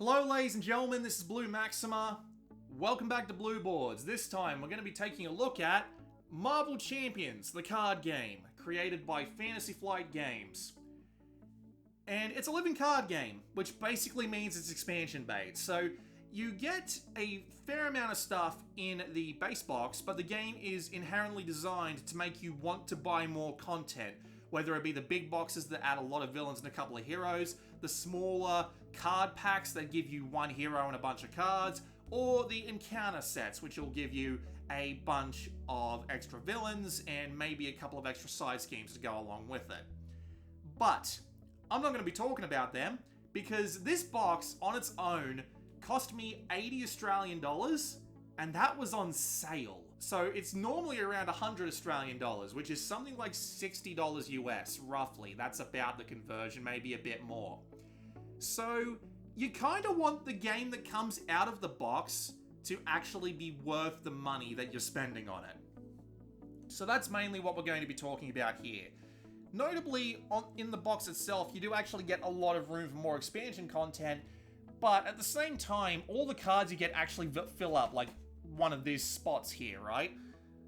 Hello ladies and gentlemen, this is Blue Maxima. Welcome back to Blue Boards. This time we're going to be taking a look at Marvel Champions, the card game, created by Fantasy Flight Games. And it's a living card game, which basically means it's expansion based. So you get a fair amount of stuff in the base box, but the game is inherently designed to make you want to buy more content. Whether it be the big boxes that add a lot of villains and a couple of heroes, the smaller card packs that give you one hero and a bunch of cards, or the encounter sets, which will give you a bunch of extra villains and maybe a couple of extra side schemes to go along with it. But I'm not going to be talking about them because this box on its own cost me 80 Australian dollars and that was on sale. So it's normally around 100 Australian dollars, which is something like $60 US, roughly. That's about the conversion, maybe a bit more. So you kind of want the game that comes out of the box to actually be worth the money that you're spending on it. So that's mainly what we're going to be talking about here. Notably, in the box itself, you do actually get a lot of room for more expansion content, but at the same time, all the cards you get actually fill up, like one of these spots here, right?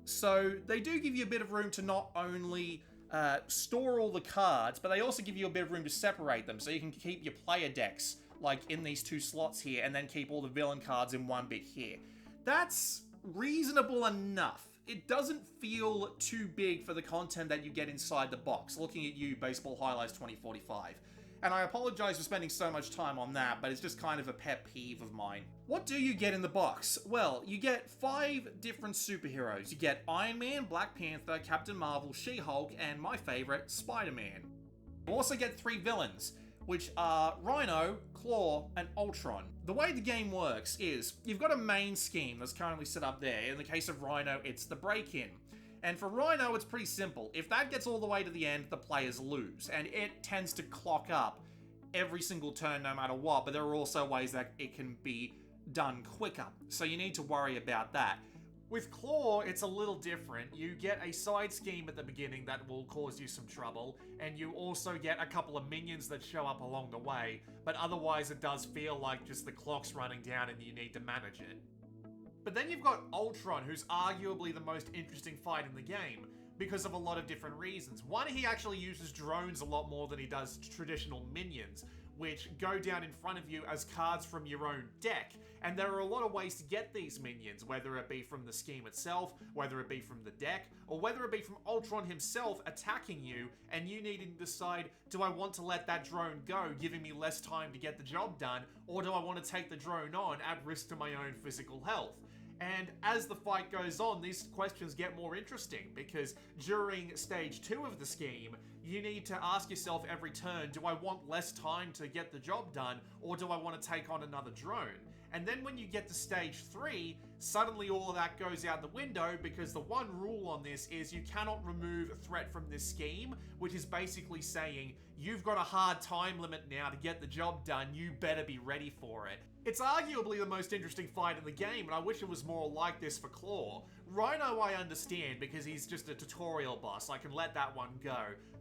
So they do give you a bit of room to not only store all the cards, but they also give you a bit of room to separate them, so you can keep your player decks like in these two slots here, and then keep all the villain cards in one bit here. That's reasonable enough. It doesn't feel too big for the content that you get inside the box, looking at you, Baseball Highlights 2045. And I apologize for spending so much time on that, but it's just kind of a pet peeve of mine. What do you get in the box? Well, you get 5 different superheroes. You get Iron Man, Black Panther, Captain Marvel, She-Hulk, and my favorite, Spider-Man. You also get 3 villains, which are Rhino, Claw, and Ultron. The way the game works is, you've got a main scheme that's currently set up there. In the case of Rhino, it's the break-in. And for Rhino, it's pretty simple. If that gets all the way to the end, the players lose. And it tends to clock up every single turn no matter what, but there are also ways that it can be done quicker. So you need to worry about that. With Claw, it's a little different. You get a side scheme at the beginning that will cause you some trouble, and you also get a couple of minions that show up along the way, but otherwise it does feel like just the clock's running down and you need to manage it. But then you've got Ultron, who's arguably the most interesting fight in the game, because of a lot of different reasons. One, he actually uses drones a lot more than he does traditional minions, which go down in front of you as cards from your own deck. And there are a lot of ways to get these minions, whether it be from the scheme itself, whether it be from the deck, or whether it be from Ultron himself attacking you, and you needing to decide, do I want to let that drone go, giving me less time to get the job done, or do I want to take the drone on at risk to my own physical health? And as the fight goes on, these questions get more interesting, because during stage 2 of the scheme, you need to ask yourself every turn, do I want less time to get the job done, or do I want to take on another drone? And then when you get to stage 3, suddenly all of that goes out the window, because the one rule on this is you cannot remove a threat from this scheme, which is basically saying, you've got a hard time limit now to get the job done, you better be ready for it. It's arguably the most interesting fight in the game, and I wish it was more like this for Claw. Rhino I understand, because he's just a tutorial boss, I can let that one go.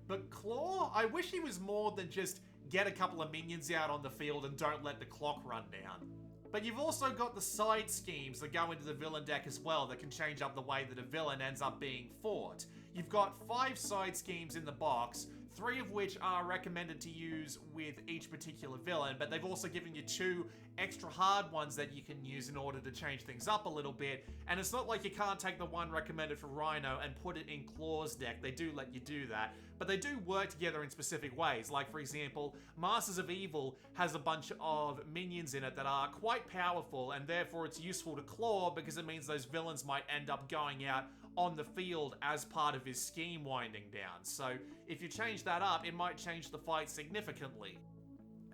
But Claw, I wish he was more than just get a couple of minions out on the field and don't let the clock run down. But you've also got the side schemes that go into the villain deck as well that can change up the way that a villain ends up being fought. You've got 5 side schemes in the box, 3 of which are recommended to use with each particular villain, but they've also given you 2 extra hard ones that you can use in order to change things up a little bit. And it's not like you can't take the one recommended for Rhino and put it in Claw's deck. They do let you do that, but they do work together in specific ways. Like, for example, Masters of Evil has a bunch of minions in it that are quite powerful, and therefore it's useful to Claw because it means those villains might end up going out on the field as part of his scheme winding down. So if you change that up, it might change the fight significantly.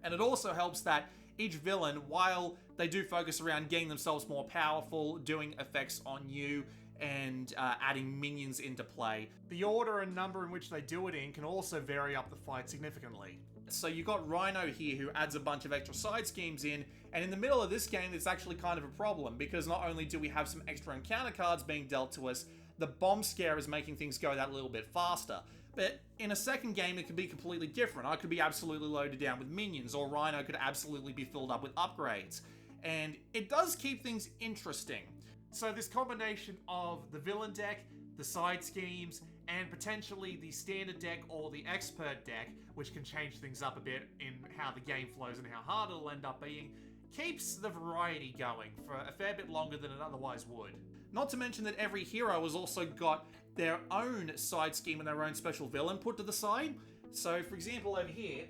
And it also helps that each villain, while they do focus around getting themselves more powerful, doing effects on you, and adding minions into play, the order and number in which they do it in can also vary up the fight significantly. So you got Rhino here who adds a bunch of extra side schemes in, and in the middle of this game it's actually kind of a problem, because not only do we have some extra encounter cards being dealt to us, the bomb scare is making things go that little bit faster. But in a second game, it could be completely different. I could be absolutely loaded down with minions, or Rhino could absolutely be filled up with upgrades. And it does keep things interesting. So this combination of the villain deck, the side schemes, and potentially the standard deck or the expert deck, which can change things up a bit in how the game flows and how hard it'll end up being, keeps the variety going for a fair bit longer than it otherwise would. Not to mention that every hero has also got their own side scheme and their own special villain put to the side. So, for example, over here,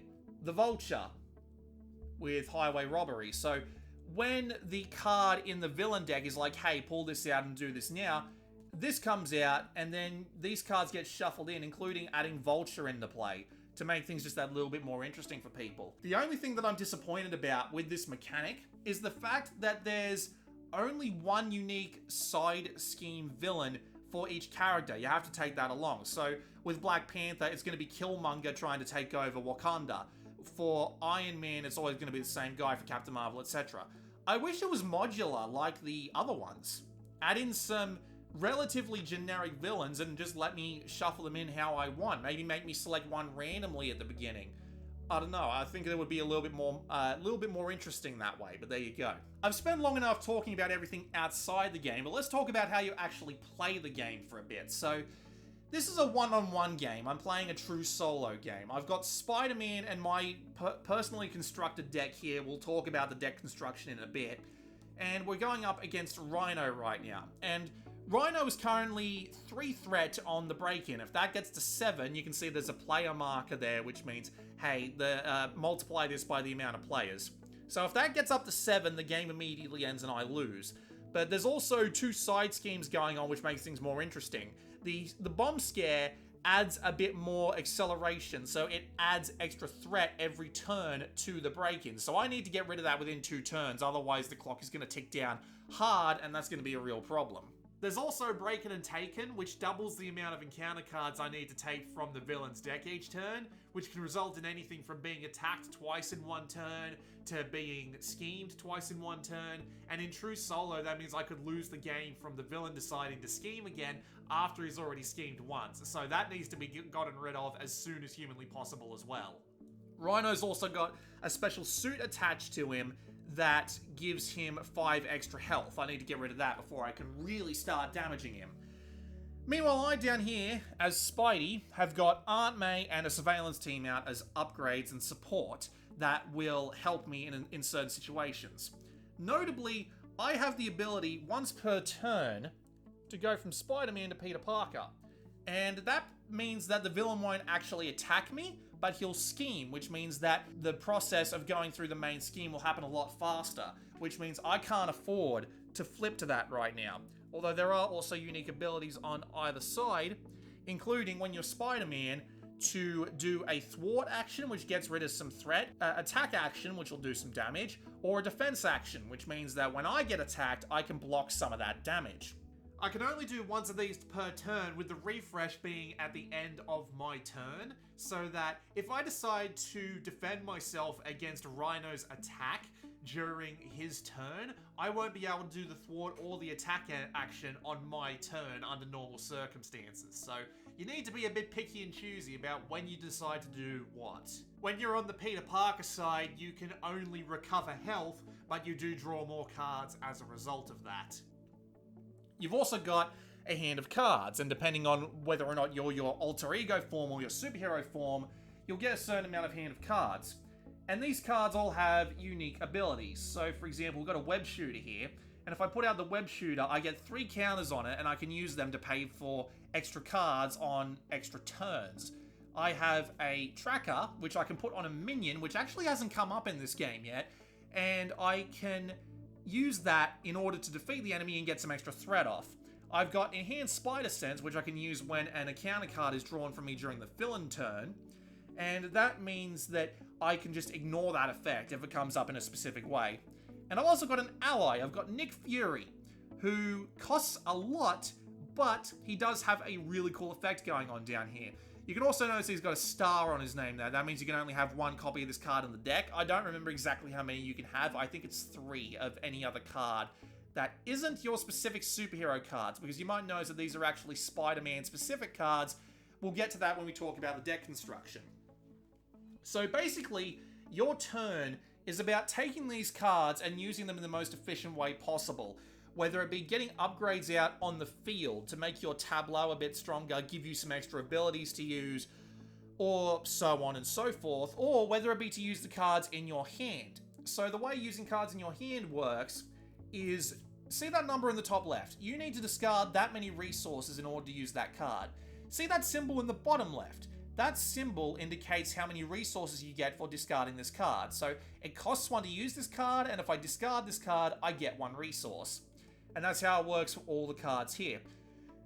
the Vulture with Highway Robbery. So, when the card in the villain deck is like, hey, pull this out and do this now, this comes out, and then these cards get shuffled in, including adding Vulture into play to make things just that little bit more interesting for people. The only thing that I'm disappointed about with this mechanic is the fact that there's only one unique side scheme villain for each character. You have to take that along. So with Black Panther, it's going to be Killmonger trying to take over Wakanda. For Iron Man, it's always going to be the same guy. For Captain Marvel, etc. I wish it was modular like the other ones. Add in some relatively generic villains and just let me shuffle them in how I want. Maybe make me select one randomly at the beginning. I don't know. I think it would be a little bit more interesting that way, but there you go. I've spent long enough talking about everything outside the game, but let's talk about how you actually play the game for a bit. So, this is a one-on-one game. I'm playing a true solo game. I've got Spider-Man and my personally constructed deck here. We'll talk about the deck construction in a bit. And we're going up against Rhino right now. And Rhino is currently 3 threat on the break-in. If that gets to 7, you can see there's a player marker there, which means, hey, multiply this by the amount of players. So if that gets up to 7, the game immediately ends and I lose. But there's also 2 side schemes going on, which makes things more interesting. The bomb scare adds a bit more acceleration, so it adds extra threat every turn to the break-in. So I need to get rid of that within 2 turns, otherwise the clock is going to tick down hard, and that's going to be a real problem. There's also Breakin' and Taken, which doubles the amount of encounter cards I need to take from the villain's deck each turn, which can result in anything from being attacked twice in 1 turn to being schemed twice in 1 turn, and in true solo that means I could lose the game from the villain deciding to scheme again after he's already schemed once, so that needs to be gotten rid of as soon as humanly possible as well. Rhino's also got a special suit attached to him that gives him 5 extra health. I need to get rid of that before I can really start damaging him. Meanwhile, I down here, as Spidey, have got Aunt May and a surveillance team out as upgrades and support that will help me in certain situations. Notably, I have the ability, once per turn, to go from Spider-Man to Peter Parker. And that means that the villain won't actually attack me, but he'll scheme, which means that the process of going through the main scheme will happen a lot faster, which means I can't afford to flip to that right now. Although there are also unique abilities on either side, including when you're Spider-Man, to do a thwart action, which gets rid of some threat, attack action, which will do some damage, or a defense action, which means that when I get attacked, I can block some of that damage. I can only do once of these per turn, with the refresh being at the end of my turn, so that if I decide to defend myself against Rhino's attack during his turn, I won't be able to do the thwart or the attack action on my turn under normal circumstances. So you need to be a bit picky and choosy about when you decide to do what. When you're on the Peter Parker side, you can only recover health, but you do draw more cards as a result of that. You've also got a hand of cards, and depending on whether or not you're your alter ego form or your superhero form, you'll get a certain amount of hand of cards. And these cards all have unique abilities. So, for example, we've got a web shooter here, and if I put out the web shooter, I get 3 counters on it, and I can use them to pay for extra cards on extra turns. I have a tracker, which I can put on a minion, which actually hasn't come up in this game yet, and I can use that in order to defeat the enemy and get some extra threat off. I've got Enhanced Spider Sense, which I can use when an encounter card is drawn from me during the villain turn, and that means that I can just ignore that effect if it comes up in a specific way. And I've also got an ally. I've got Nick Fury, who costs a lot, but he does have a really cool effect going on down here. You can also notice he's got a star on his name there. That means you can only have 1 copy of this card in the deck. I don't remember exactly how many you can have. I think it's 3 of any other card that isn't your specific superhero cards, because you might notice that these are actually Spider-Man specific cards, we'll get to that when we talk about the deck construction. So basically, your turn is about taking these cards and using them in the most efficient way possible. Whether it be getting upgrades out on the field to make your tableau a bit stronger, give you some extra abilities to use, or so on and so forth, or whether it be to use the cards in your hand. So the way using cards in your hand works is, see that number in the top left? You need to discard that many resources in order to use that card. See that symbol in the bottom left? That symbol indicates how many resources you get for discarding this card. So it costs 1 to use this card, and if I discard this card, I get 1 resource. And that's how it works for all the cards here.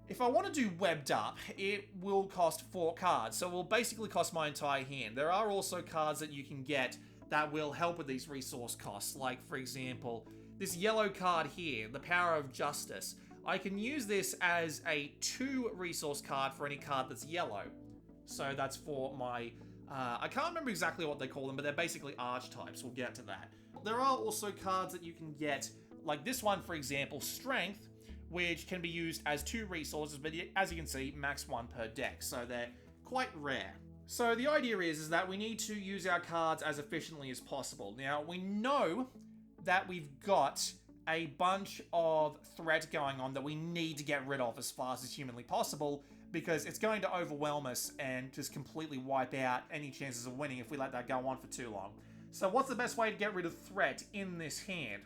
If I want to do webbed up, it will cost 4 cards, so it will basically cost my entire hand. There are also cards that you can get that will help with these resource costs, like, for example, this yellow card here, the Power of Justice. I can use this as a 2 resource card for any card that's yellow. So that's for my, I can't remember exactly what they call them, but they're basically archetypes. We'll get to that. There are also cards that you can get, like this one, for example, Strength, which can be used as 2 resources, but as you can see, max 1 per deck, so they're quite rare. So the idea is that we need to use our cards as efficiently as possible. Now, we know that we've got a bunch of threat going on that we need to get rid of as fast as humanly possible, because it's going to overwhelm us and just completely wipe out any chances of winning if we let that go on for too long. So what's the best way to get rid of threat in this hand?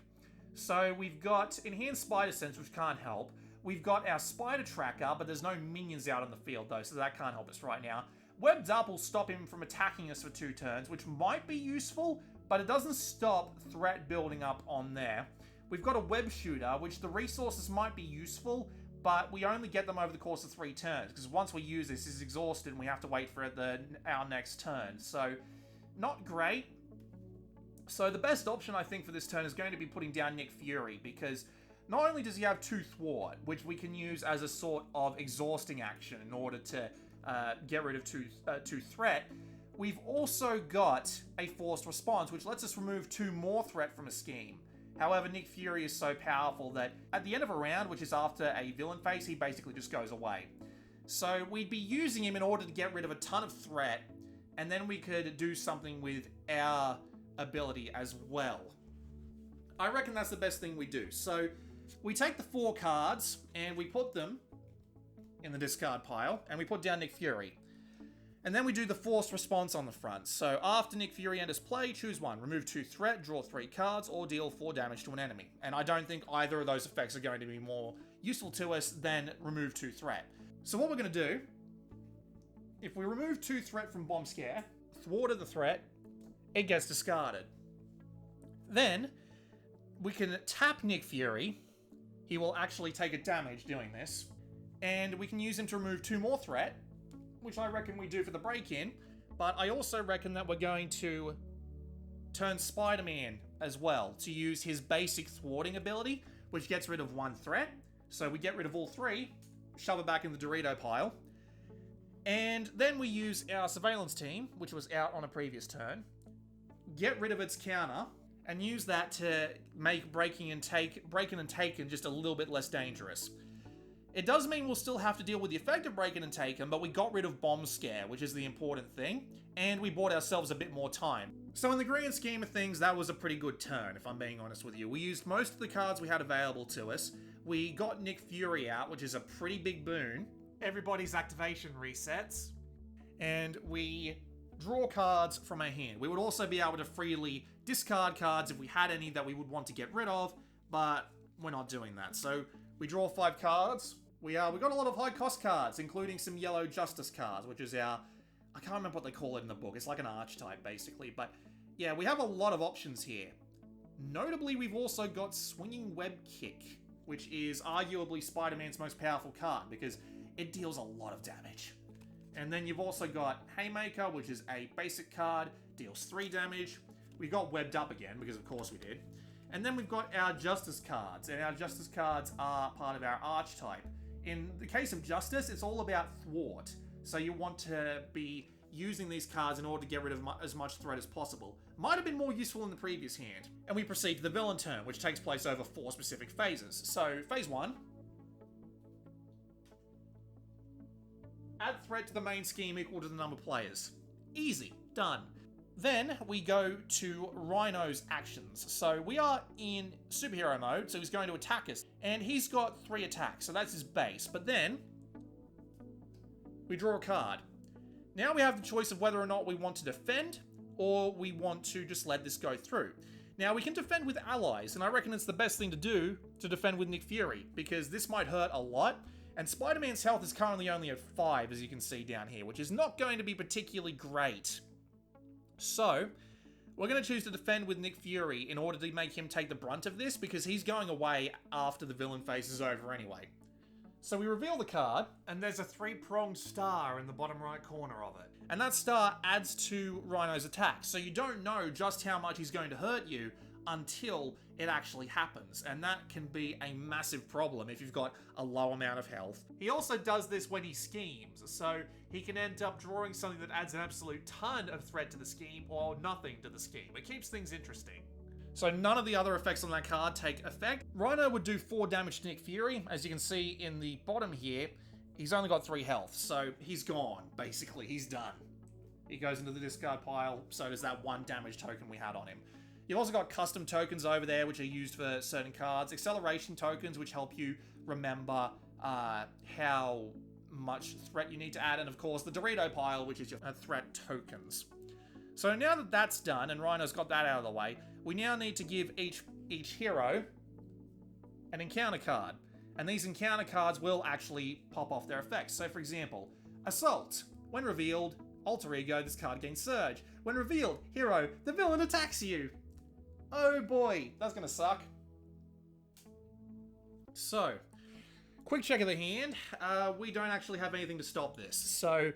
So we've got Enhanced Spider Sense, which can't help. We've got our Spider Tracker, but there's no minions out on the field though, so that can't help us right now. Webbed Up will stop him from attacking us for 2 turns, which might be useful, but it doesn't stop threat building up on there. We've got a Web Shooter, which the resources might be useful, but we only get them over the course of 3 turns, because once we use this, it's exhausted and we have to wait for our next turn. So, not great. So the best option, I think, for this turn is going to be putting down Nick Fury, because not only does he have 2 Thwart, which we can use as a sort of exhausting action in order to get rid of 2 threat, we've also got a Forced Response, which lets us remove 2 more threat from a scheme. However, Nick Fury is so powerful that at the end of a round, which is after a villain phase, he basically just goes away. So we'd be using him in order to get rid of a ton of threat, and then we could do something with our ability as well. I reckon that's the best thing we do. So we take the 4 cards and we put them in the discard pile, and we put down Nick Fury. And then we do the Forced Response on the front. So after Nick Fury enters play, choose 1. Remove 2 threat, draw 3 cards, or deal 4 damage to an enemy. And I don't think either of those effects are going to be more useful to us than remove 2 threat. So what we're going to do, if we remove 2 threat from Bomb Scare, thwarted the threat, it gets discarded. Then we can tap Nick Fury. He will actually take a damage doing this. And we can use him to remove 2 more threat, which I reckon we do for the break-in, but I also reckon that we're going to turn SpiderMan as well to use his basic thwarting ability, which gets rid of 1 threat. So we get rid of all 3, shove it back in the Dorito pile, and then we use our Surveillance Team, which was out on a previous turn, get rid of its counter, and use that to make Breaking and Taken just a little bit less dangerous. It does mean we'll still have to deal with the effect of Breaking and Taken, but we got rid of Bomb Scare, which is the important thing, and we bought ourselves a bit more time. So in the grand scheme of things, that was a pretty good turn, if I'm being honest with you. We used most of the cards we had available to us. We got Nick Fury out, which is a pretty big boon. Everybody's activation resets. And we draw cards from our hand. We would also be able to freely discard cards if we had any that we would want to get rid of, but we're not doing that. So we draw 5 cards. We got a lot of high cost cards, including some yellow Justice cards, which is our, I can't remember what they call it in the book. It's like an archetype, basically. But yeah, we have a lot of options here. Notably, we've also got Swinging Web Kick, which is arguably Spider-Man's most powerful card, because it deals a lot of damage. And then you've also got Haymaker, which is a basic card, deals 3 damage. We got Webbed Up again, because of course we did. And then we've got our Justice cards, and our Justice cards are part of our archetype. In the case of Justice, it's all about thwart. So you want to be using these cards in order to get rid of as much threat as possible. Might have been more useful in the previous hand. And we proceed to the villain turn, which takes place over 4 specific phases. So, phase 1. Add threat to the main scheme equal to the number of players. Easy. Done. Then we go to Rhino's actions. So we are in superhero mode, so he's going to attack us. And he's got 3 attacks, so that's his base. But then we draw a card. Now we have the choice of whether or not we want to defend or we want to just let this go through. Now we can defend with allies, and I reckon it's the best thing to do to defend with Nick Fury, because this might hurt a lot. And Spider-Man's health is currently only at 5, as you can see down here, which is not going to be particularly great. So, we're going to choose to defend with Nick Fury in order to make him take the brunt of this, because he's going away after the villain phase is over anyway. So we reveal the card, and there's a 3-pronged star in the bottom right corner of it. And that star adds to Rhino's attack, so you don't know just how much he's going to hurt you until it actually happens, and that can be a massive problem if you've got a low amount of health. He also does this when he schemes, so he can end up drawing something that adds an absolute ton of threat to the scheme or nothing to the scheme. It keeps things interesting. So none of the other effects on that card take effect. Rhino would do 4 damage to Nick Fury. As you can see in the bottom here, he's only got 3 health, so he's gone, basically. He's done. He goes into the discard pile, so does that 1 damage token we had on him. You've also got custom tokens over there, which are used for certain cards. Acceleration tokens, which help you remember how much threat you need to add. And of course, the Dorito pile, which is your threat tokens. So now that that's done, and Rhino's got that out of the way, we now need to give each hero an encounter card. And these encounter cards will actually pop off their effects. So for example, Assault. When revealed, Alter Ego, this card gains Surge. When revealed, Hero, the villain attacks you. Oh boy, that's gonna suck. So, quick check of the hand. We don't actually have anything to stop this. So,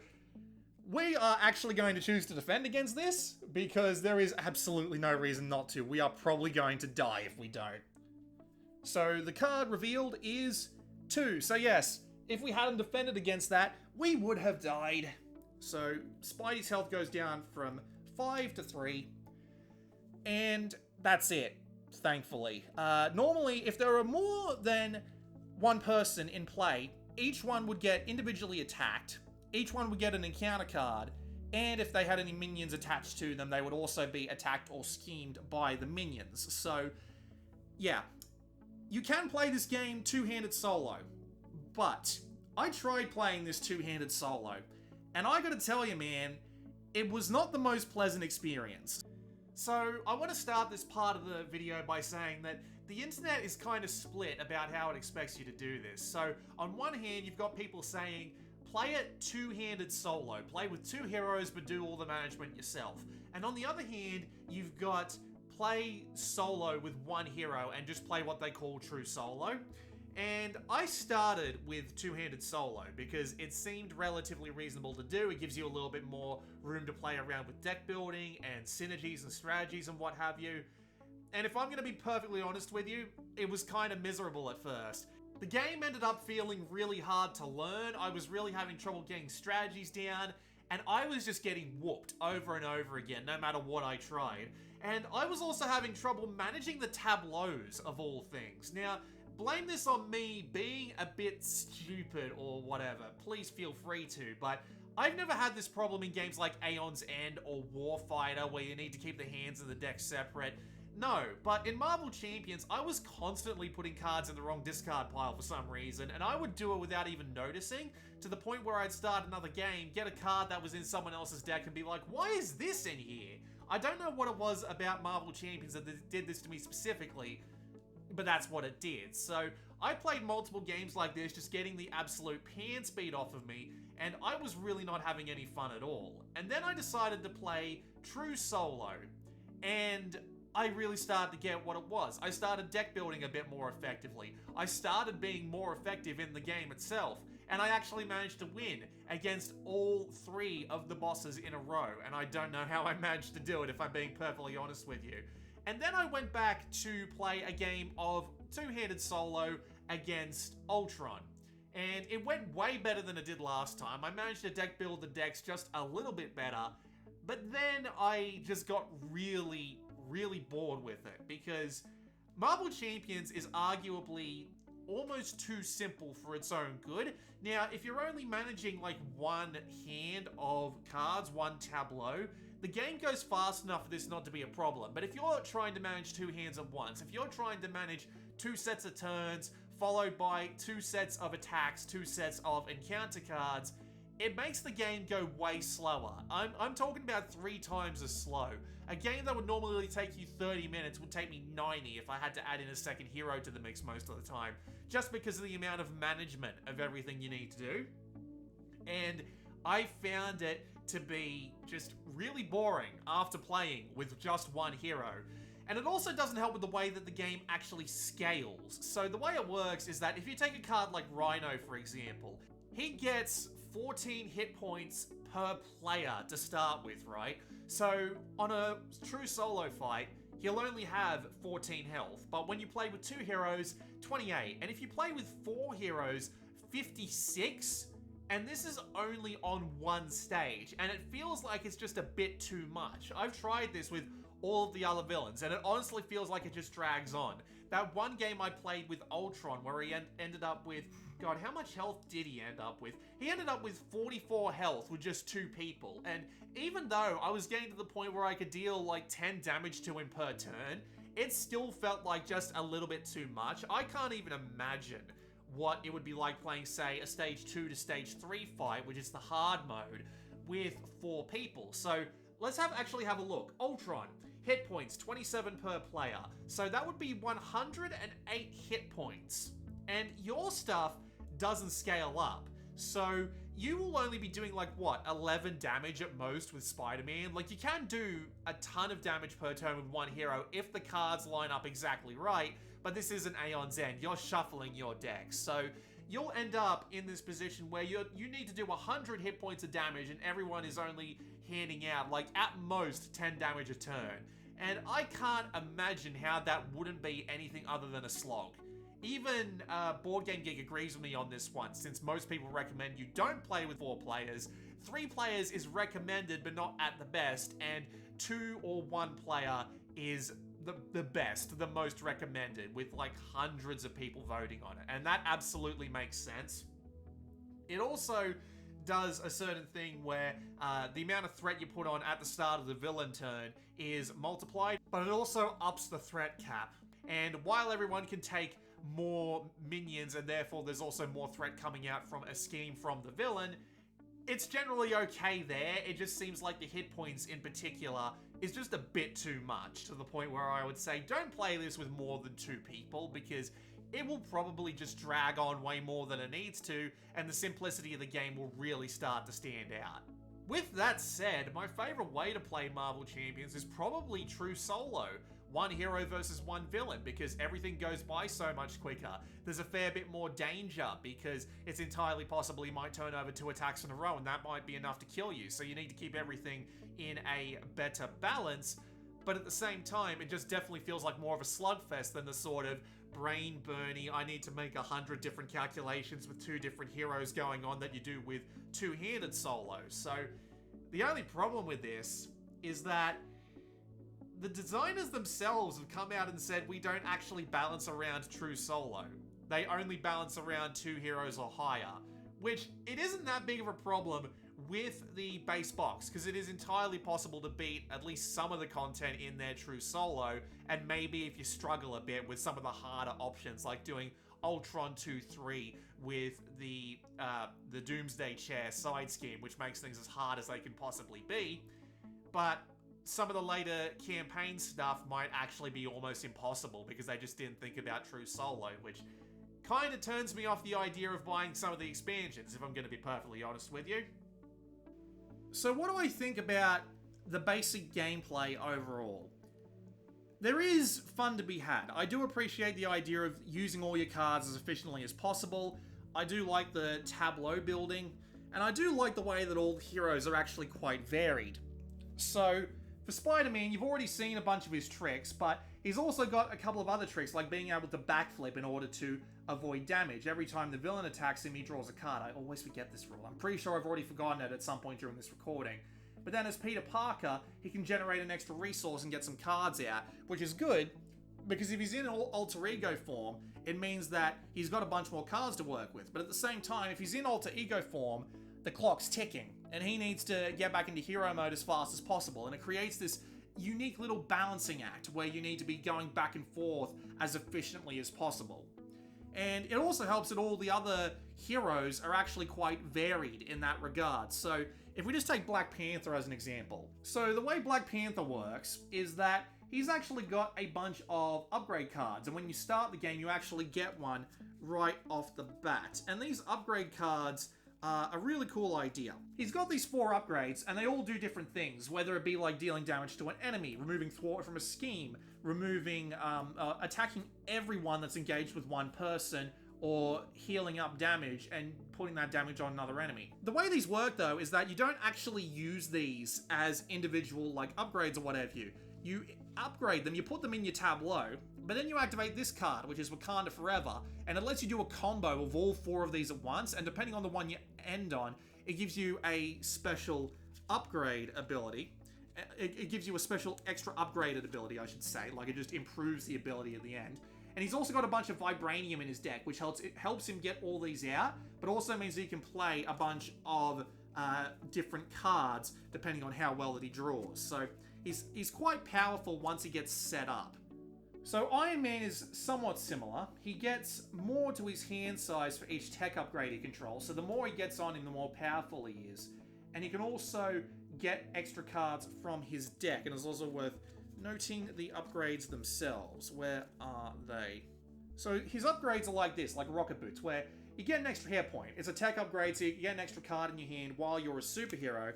we are actually going to choose to defend against this because there is absolutely no reason not to. We are probably going to die if we don't. So, the card revealed is 2. So yes, if we hadn't defended against that, we would have died. So, Spidey's health goes down from 5 to 3. And that's it, thankfully. Normally, if there are more than one person in play, each one would get individually attacked, each one would get an encounter card, and if they had any minions attached to them, they would also be attacked or schemed by the minions. So, yeah. You can play this game two-handed solo, but I tried playing this two-handed solo, and I gotta tell you, man, it was not the most pleasant experience. So, I want to start this part of the video by saying that the internet is kind of split about how it expects you to do this. So, on one hand, you've got people saying, play it two-handed solo. Play with 2 heroes, but do all the management yourself. And on the other hand, you've got play solo with 1 hero and just play what they call true solo. And I started with two-handed solo because it seemed relatively reasonable to do. It gives you a little bit more room to play around with deck building and synergies and strategies and what have you. And if I'm going to be perfectly honest with you, it was kind of miserable at first. The game ended up feeling really hard to learn. I was really having trouble getting strategies down, and I was just getting whooped over and over again, no matter what I tried. And I was also having trouble managing the tableaus of all things. Now, blame this on me being a bit stupid or whatever. Please feel free to, but I've never had this problem in games like Aeon's End or Warfighter where you need to keep the hands and the deck separate. No, but in Marvel Champions, I was constantly putting cards in the wrong discard pile for some reason, and I would do it without even noticing, to the point where I'd start another game, get a card that was in someone else's deck, and be like, why is this in here? I don't know what it was about Marvel Champions that did this to me specifically, but that's what it did. So, I played multiple games like this, just getting the absolute pants beat off of me, and I was really not having any fun at all. And then I decided to play true solo, and I really started to get what it was. I started deck building a bit more effectively. I started being more effective in the game itself, and I actually managed to win against all 3 of the bosses in a row, and I don't know how I managed to do it, if I'm being perfectly honest with you. And then I went back to play a game of two-handed solo against Ultron, and it went way better than it did last time. I managed to deck build the decks just a little bit better, but then I just got really bored with it, because Marvel Champions is arguably almost too simple for its own good. Now, if you're only managing like one hand of cards, one tableau, the game goes fast enough for this not to be a problem. But if you're trying to manage two hands at once, if you're trying to manage two sets of turns, followed by two sets of attacks, two sets of encounter cards, it makes the game go way slower. I'm talking about 3 times as slow. A game that would normally take you 30 minutes would take me 90 if I had to add in a second hero to the mix most of the time, just because of the amount of management of everything you need to do. And I found it to be just really boring after playing with just one hero. And it also doesn't help with the way that the game actually scales. So the way it works is that if you take a card like Rhino, for example, he gets 14 hit points per player to start with, right? So on a true solo fight, he'll only have 14 health, but when you play with 2 heroes, 28. And if you play with 4 heroes, 56. And this is only on one stage, and it feels like it's just a bit too much. I've tried this with all of the other villains, and it honestly feels like it just drags on. That one game I played with Ultron, where he ended up with, God, how much health did he end up with? He ended up with 44 health with just 2 people, and even though I was getting to the point where I could deal like 10 damage to him per turn, it still felt like just a little bit too much. I can't even imagine what it would be like playing, say, a stage 2 to stage 3 fight, which is the hard mode, with 4 people. So let's actually have a look. Ultron, hit points, 27 per player. So that would be 108 hit points. And your stuff doesn't scale up. So you will only be doing like, what, 11 damage at most with Spider-Man? Like, you can do a ton of damage per turn with one hero if the cards line up exactly right, but this isn't Aeon's End. You're shuffling your deck. So you'll end up in this position where you need to do 100 hit points of damage and everyone is only handing out, like, at most 10 damage a turn. And I can't imagine how that wouldn't be anything other than a slog. Even Board Game Geek agrees with me on this one, since most people recommend you don't play with 4 players. 3 players is recommended, but not at the best, and 2 or 1 player is the best, the most recommended, with like hundreds of people voting on it. And that absolutely makes sense. It also does a certain thing where the amount of threat you put on at the start of the villain turn is multiplied, but it also ups the threat cap. And while everyone can take more minions, and therefore there's also more threat coming out from a scheme from the villain, it's generally okay there. It just seems like the hit points in particular is just a bit too much, to the point where I would say don't play this with more than 2 people, because it will probably just drag on way more than it needs to, and the simplicity of the game will really start to stand out. With that said, my favorite way to play Marvel Champions is probably true solo. 1 hero versus 1 villain, because everything goes by so much quicker. There's a fair bit more danger, because it's entirely possible you might turn over 2 attacks in a row, and that might be enough to kill you. So you need to keep everything in a better balance, but at the same time, it just definitely feels like more of a slugfest than the sort of brain-burny, I need to make 100 different calculations with 2 different heroes going on that you do with 2-handed solos. So the only problem with this is that the designers themselves have come out and said we don't actually balance around true solo. They only balance around 2 heroes or higher, which it isn't that big of a problem with the base box, because it is entirely possible to beat at least some of the content in their true solo, and maybe if you struggle a bit with some of the harder options, like doing Ultron 2-3 with the Doomsday Chair side scheme, which makes things as hard as they can possibly be. But some of the later campaign stuff might actually be almost impossible because they just didn't think about true solo, which kind of turns me off the idea of buying some of the expansions, if I'm going to be perfectly honest with you. So what do I think about the basic gameplay overall? There is fun to be had. I do appreciate the idea of using all your cards as efficiently as possible. I do like the tableau building, and I do like the way that all the heroes are actually quite varied. So, for Spider-Man, you've already seen a bunch of his tricks, but he's also got a couple of other tricks, like being able to backflip in order to avoid damage. Every time the villain attacks him, he draws a card. I always forget this rule. I'm pretty sure I've already forgotten it at some point during this recording. But then as Peter Parker, he can generate an extra resource and get some cards out, which is good, Because if he's in alter ego form, it means that he's got a bunch more cards to work with. But at the same time, if he's in alter ego form, the clock's ticking, and he needs to get back into hero mode as fast as possible. And it creates this unique little balancing act where you need to be going back and forth as efficiently as possible. And it also helps that all the other heroes are actually quite varied in that regard. So if we just take Black Panther as an example. So the way Black Panther works is that he's actually got a bunch of upgrade cards. And when you start the game, you actually get one right off the bat. And these upgrade cards are a really cool idea. He's got these 4 upgrades, and they all do different things, whether it be like dealing damage to an enemy, removing thwart from a scheme, removing, attacking everyone that's engaged with one person, or healing up damage and putting that damage on another enemy. The way these work, though, is that you don't actually use these as individual, like, upgrades or whatever you upgrade them, you put them in your tableau, but then you activate this card, which is Wakanda Forever, and it lets you do a combo of all 4 of these at once, and depending on the one you end on, it gives you a special upgrade ability. It gives you a special extra upgraded ability, I should say, like it just improves the ability at the end. And he's also got a bunch of Vibranium in his deck, which helps him get all these out, but also means that he can play a bunch of different cards, depending on how well that he draws. So he's quite powerful once he gets set up. So Iron Man is somewhat similar. He gets more to his hand size for each tech upgrade he controls, so the more he gets on him, the more powerful he is. And he can also get extra cards from his deck, and it's also worth noting the upgrades themselves. Where are they? So his upgrades are like this, like Rocket Boots, where you get an extra hair point. It's a tech upgrade, so you get an extra card in your hand while you're a superhero,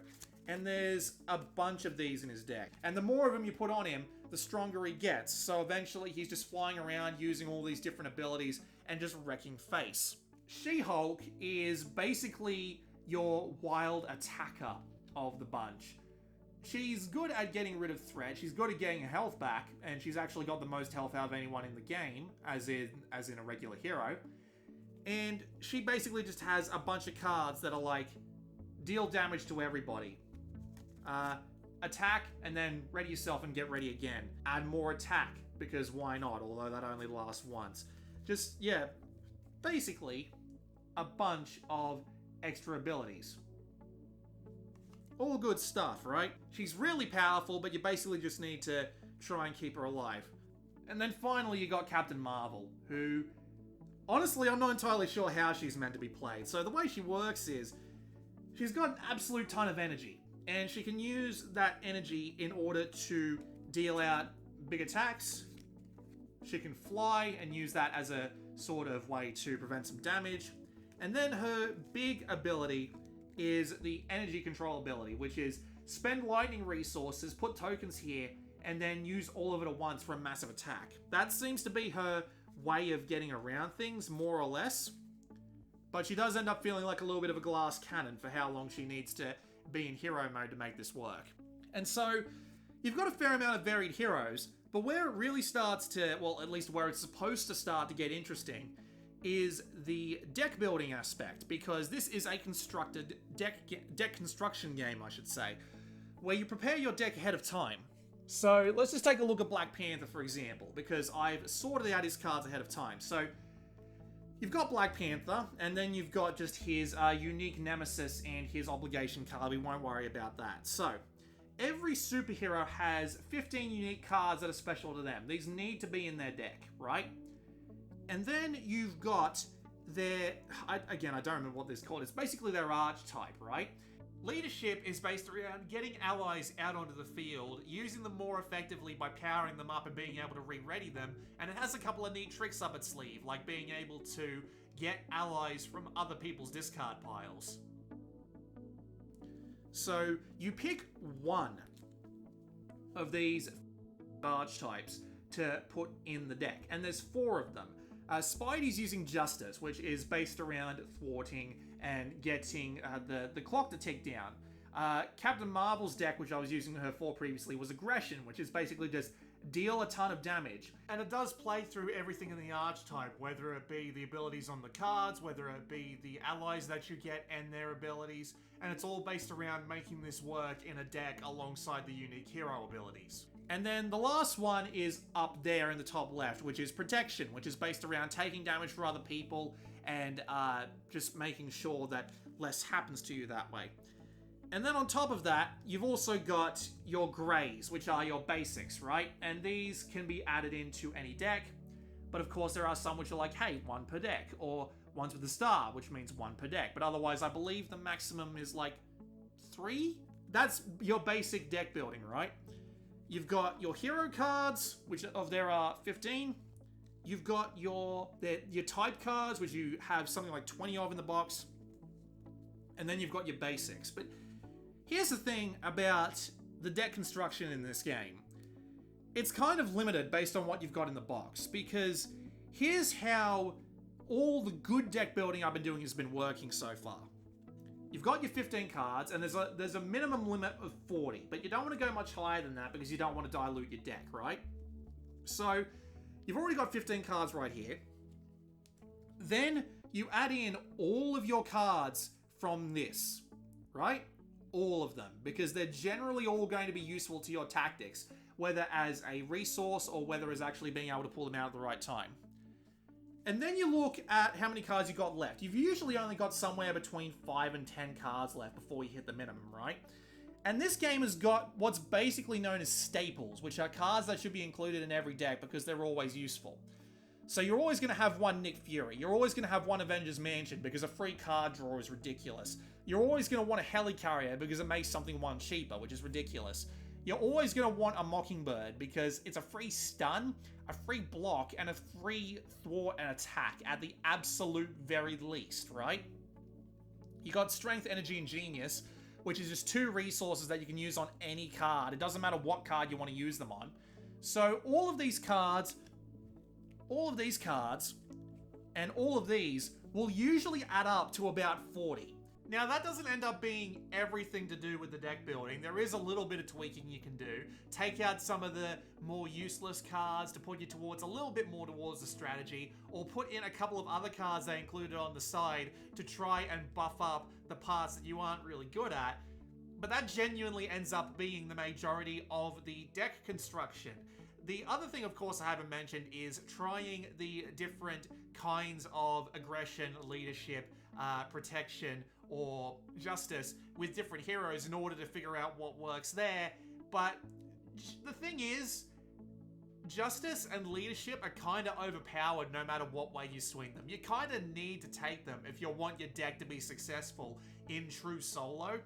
and there's a bunch of these in his deck. And the more of them you put on him, the stronger he gets. So eventually he's just flying around using all these different abilities and just wrecking face. She-Hulk is basically your wild attacker of the bunch. She's good at getting rid of threat, she's good at getting her health back, and she's actually got the most health out of anyone in the game, as in a regular hero. And she basically just has a bunch of cards that are like, deal damage to everybody. Attack, and then ready yourself and get ready again. Add more attack, because why not, although that only lasts once. Just, yeah, basically a bunch of extra abilities. All good stuff, right? She's really powerful, but you basically just need to try and keep her alive. And then finally you got Captain Marvel, who, honestly, I'm not entirely sure how she's meant to be played. So the way she works is, she's got an absolute ton of energy, and she can use that energy in order to deal out big attacks. She can fly and use that as a sort of way to prevent some damage. And then her big ability is the energy control ability, which is spend lightning resources, put tokens here, and then use all of it at once for a massive attack. That seems to be her way of getting around things, more or less. But she does end up feeling like a little bit of a glass cannon for how long she needs to be in hero mode to make this work. And so, you've got a fair amount of varied heroes, but where it really starts to, well, at least where it's supposed to start to get interesting, is the deck building aspect, because this is a constructed deck construction game, I should say, where you prepare your deck ahead of time. So let's just take a look at Black Panther, for example, because I've sorted out his cards ahead of time. So you've got Black Panther, and then you've got just his unique nemesis and his obligation card. We won't worry about that. So every superhero has 15 unique cards that are special to them. These need to be in their deck, right? And then you've got their, again, I don't remember what this is called. It's basically their archetype, right? Leadership is based around getting allies out onto the field, using them more effectively by powering them up and being able to re-ready them, and it has a couple of neat tricks up its sleeve, like being able to get allies from other people's discard piles. So you pick one of these archetypes to put in the deck, and there's 4 of them. Spidey's using Justice, which is based around thwarting and getting the clock to tick down. Captain Marvel's deck, which I was using her for previously, was Aggression, which is basically just deal a ton of damage. And it does play through everything in the archetype, whether it be the abilities on the cards, whether it be the allies that you get and their abilities, and it's all based around making this work in a deck alongside the unique hero abilities. And then the last one is up there in the top left, which is protection, which is based around taking damage for other people and just making sure that less happens to you that way. And then on top of that, you've also got your greys, which are your basics, right? And these can be added into any deck. But of course, there are some which are like, hey, 1 per deck, or ones with a star, which means 1 per deck. But otherwise, I believe the maximum is like 3? That's your basic deck building, right? You've got your hero cards, which there are 15. You've got your type cards, which you have something like 20 of in the box. And then you've got your basics. But here's the thing about the deck construction in this game. It's kind of limited based on what you've got in the box, because here's how all the good deck building I've been doing has been working so far. You've got your 15 cards, and there's a minimum limit of 40, but you don't want to go much higher than that because you don't want to dilute your deck, right? So, you've already got 15 cards right here. Then, you add in all of your cards from this, right? All of them, because they're generally all going to be useful to your tactics, whether as a resource or whether as actually being able to pull them out at the right time. And then you look at how many cards you've got left. You've usually only got somewhere between 5 and 10 cards left before you hit the minimum, right? And this game has got what's basically known as staples, which are cards that should be included in every deck because they're always useful. So you're always going to have one Nick Fury. You're always going to have one Avengers Mansion because a free card draw is ridiculous. You're always going to want a Helicarrier because it makes something one cheaper, which is ridiculous. You're always going to want a Mockingbird because it's a free stun, a free block, and a free thwart and attack at the absolute very least, right? You got Strength, Energy, and Genius, which is just 2 resources that you can use on any card. It doesn't matter what card you want to use them on. So all of these cards, and all of these will usually add up to about 40. Now, that doesn't end up being everything to do with the deck building. There is a little bit of tweaking you can do. Take out some of the more useless cards to put you towards a little bit more towards the strategy, or put in a couple of other cards they included on the side to try and buff up the parts that you aren't really good at. But that genuinely ends up being the majority of the deck construction. The other thing, of course, I haven't mentioned is trying the different kinds of aggression, leadership, protection, or justice with different heroes in order to figure out what works there. But the thing is, justice and leadership are kind of overpowered no matter what way you swing them. You kind of need to take them if you want your deck to be successful in true solo.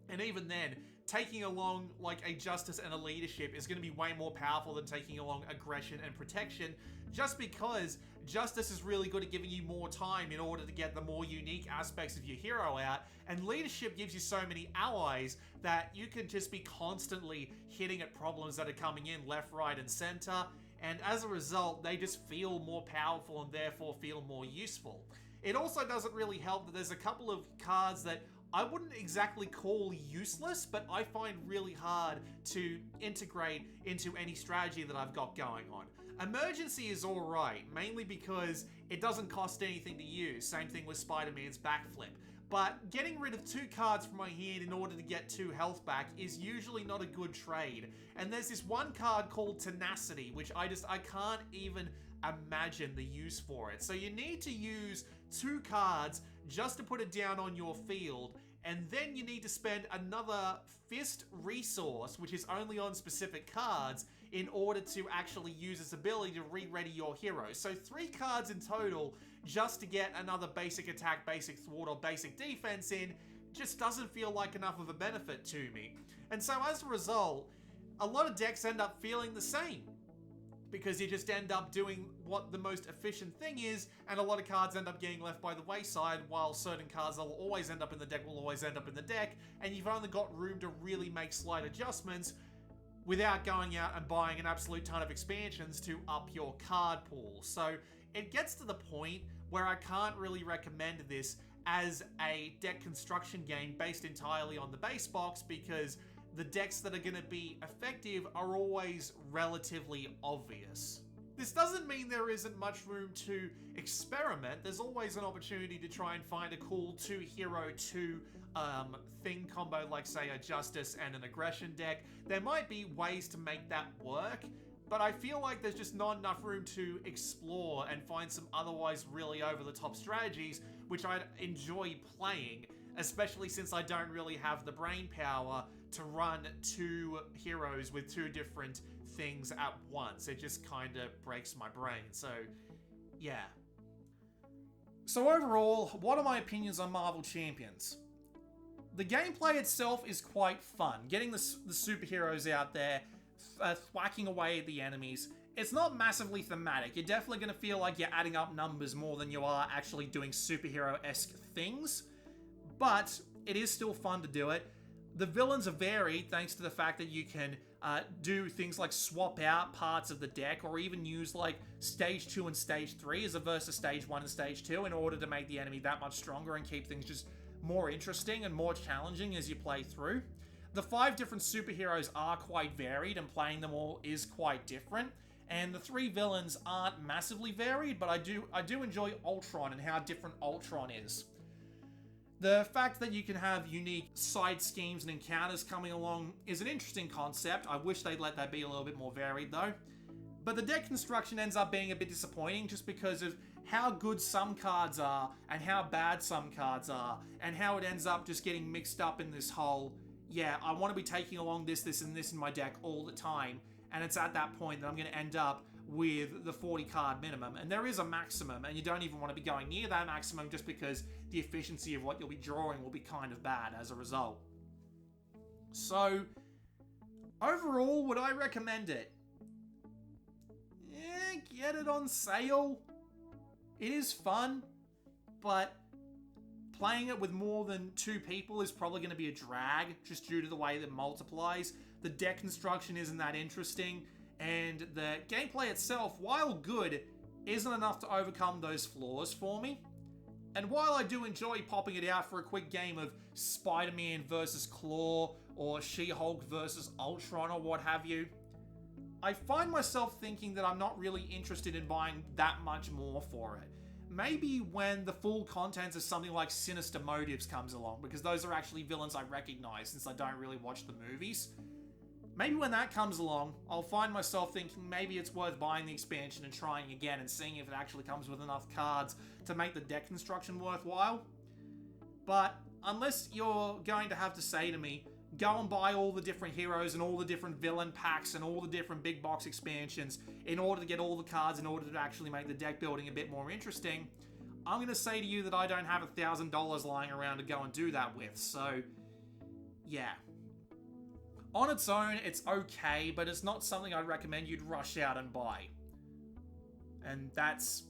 And even then, taking along like a justice and a leadership is going to be way more powerful than taking along aggression and protection, just because justice is really good at giving you more time in order to get the more unique aspects of your hero out, and leadership gives you so many allies that you can just be constantly hitting at problems that are coming in left, right, and center, and as a result, they just feel more powerful and therefore feel more useful. It also doesn't really help that there's a couple of cards that I wouldn't exactly call useless, but I find really hard to integrate into any strategy that I've got going on. Emergency is alright, mainly because it doesn't cost anything to use. Same thing with SpiderMan's backflip. But getting rid of 2 cards from my hand in order to get 2 health back is usually not a good trade. And there's this one card called Tenacity, which I can't even imagine the use for it. So you need to use 2 cards just to put it down on your field, and then you need to spend another fist resource, which is only on specific cards, in order to actually use its ability to re-ready your hero. So 3 cards in total just to get another basic attack, basic thwart, or basic defense in just doesn't feel like enough of a benefit to me. And so as a result, a lot of decks end up feeling the same, because you just end up doing what the most efficient thing is, and a lot of cards end up getting left by the wayside, while certain cards that will always end up in the deck will always end up in the deck, and you've only got room to really make slight adjustments without going out and buying an absolute ton of expansions to up your card pool. So it gets to the point where I can't really recommend this as a deck construction game based entirely on the base box, because the decks that are going to be effective are always relatively obvious. This doesn't mean there isn't much room to experiment. There's always an opportunity to try and find a cool 2-hero, 2 thing combo, like say a Justice and an Aggression deck. There might be ways to make that work, but I feel like there's just not enough room to explore and find some otherwise really over-the-top strategies, which I'd enjoy playing, especially since I don't really have the brain power to run 2 heroes with 2 different things at once. It just kind of breaks my brain. So, yeah. So overall, what are my opinions on Marvel Champions? The gameplay itself is quite fun. Getting the superheroes out there, thwacking away at the enemies. It's not massively thematic. You're definitely going to feel like you're adding up numbers more than you are actually doing superhero-esque things. But it is still fun to do it. The villains are varied thanks to the fact that you can do things like swap out parts of the deck, or even use like Stage 2 and Stage 3 as a versus Stage 1 and Stage 2 in order to make the enemy that much stronger and keep things just more interesting and more challenging as you play through. The 5 different superheroes are quite varied, and playing them all is quite different. And the 3 villains aren't massively varied, but I do enjoy Ultron and how different Ultron is. The fact that you can have unique side schemes and encounters coming along is an interesting concept. I wish they'd let that be a little bit more varied though. But the deck construction ends up being a bit disappointing just because of how good some cards are and how bad some cards are, and how it ends up just getting mixed up in this whole, yeah, I want to be taking along this, this, and this in my deck all the time, and it's at that point that I'm going to end up with the 40 card minimum. And there is a maximum, and you don't even want to be going near that maximum just because the efficiency of what you'll be drawing will be kind of bad as a result. So, overall, would I recommend it? Get it on sale. It is fun, but playing it with more than 2 people is probably going to be a drag just due to the way that it multiplies. The deck construction isn't that interesting, and the gameplay itself, while good, isn't enough to overcome those flaws for me. And while I do enjoy popping it out for a quick game of Spider-Man versus Claw, or She-Hulk versus Ultron, or what have you, I find myself thinking that I'm not really interested in buying that much more for it. Maybe when the full contents of something like Sinister Motives comes along, because those are actually villains I recognize since I don't really watch the movies. Maybe when that comes along, I'll find myself thinking maybe it's worth buying the expansion and trying again and seeing if it actually comes with enough cards to make the deck construction worthwhile. But unless you're going to have to say to me, go and buy all the different heroes and all the different villain packs and all the different big box expansions in order to get all the cards in order to actually make the deck building a bit more interesting, I'm going to say to you that I don't have $1,000 lying around to go and do that with. So, yeah. On its own, it's okay, but it's not something I'd recommend you'd rush out and buy. And that's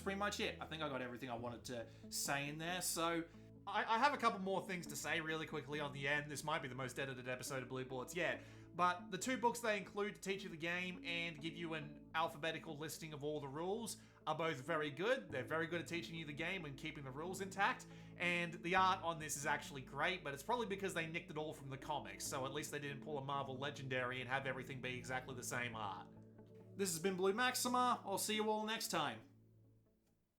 pretty much it. I think I got everything I wanted to say in there, so I have a couple more things to say really quickly on the end. This might be the most edited episode of Blue Boards yet. But the 2 books they include to teach you the game and give you an alphabetical listing of all the rules are both very good. They're very good at teaching you the game and keeping the rules intact. And the art on this is actually great, but it's probably because they nicked it all from the comics. So at least they didn't pull a Marvel Legendary and have everything be exactly the same art. This has been Blue Maxima. I'll see you all next time.